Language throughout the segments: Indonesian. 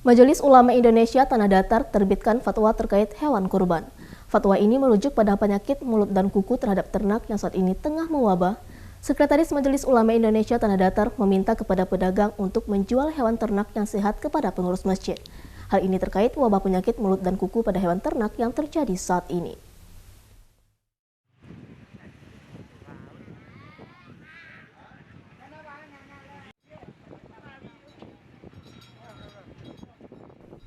Majelis Ulama Indonesia Tanah Datar terbitkan fatwa terkait hewan kurban. Fatwa ini merujuk pada penyakit mulut dan kuku terhadap ternak yang saat ini tengah mewabah. Sekretaris Majelis Ulama Indonesia Tanah Datar meminta kepada pedagang untuk menjual hewan ternak yang sehat kepada pengurus masjid. Hal ini terkait wabah penyakit mulut dan kuku pada hewan ternak yang terjadi saat ini.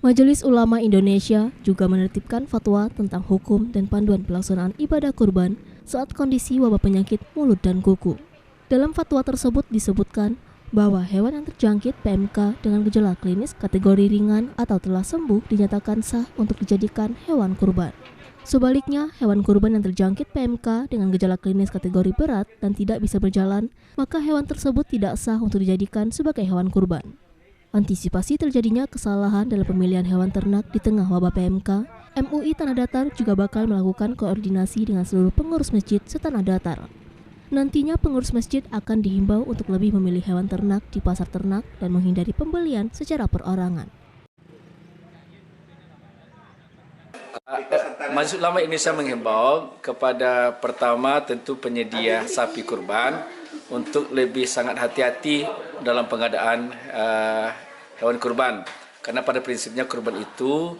Majelis Ulama Indonesia juga menertibkan fatwa tentang hukum dan panduan pelaksanaan ibadah kurban saat kondisi wabah penyakit mulut dan kuku. Dalam fatwa tersebut disebutkan bahwa hewan yang terjangkit PMK dengan gejala klinis kategori ringan atau telah sembuh dinyatakan sah untuk dijadikan hewan kurban. Sebaliknya, hewan kurban yang terjangkit PMK dengan gejala klinis kategori berat dan tidak bisa berjalan, maka hewan tersebut tidak sah untuk dijadikan sebagai hewan kurban. Antisipasi terjadinya kesalahan dalam pemilihan hewan ternak di tengah wabah PMK, MUI Tanah Datar juga bakal melakukan koordinasi dengan seluruh pengurus masjid setanah datar. Nantinya pengurus masjid akan dihimbau untuk lebih memilih hewan ternak di pasar ternak dan menghindari pembelian secara perorangan. Majelis Ulama Indonesia menghimbau kepada pertama tentu penyedia sapi kurban untuk lebih sangat hati-hati dalam pengadaan hewan kurban, karena pada prinsipnya kurban itu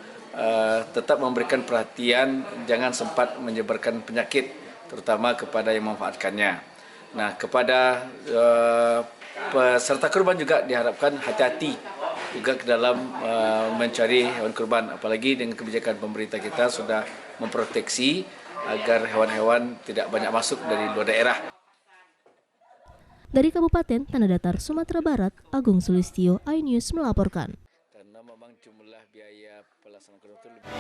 tetap memberikan perhatian jangan sempat menyebarkan penyakit terutama kepada yang memanfaatkannya. Nah, kepada peserta kurban juga diharapkan hati-hati juga ke dalam mencari hewan kurban, apalagi dengan kebijakan pemerintah kita sudah memproteksi agar hewan-hewan tidak banyak masuk dari luar daerah. Dari Kabupaten Tanah Datar, Sumatera Barat, Agung Sulistyo, iNews melaporkan. Karena memang jumlah biaya pelaksanaan kurban itu lebih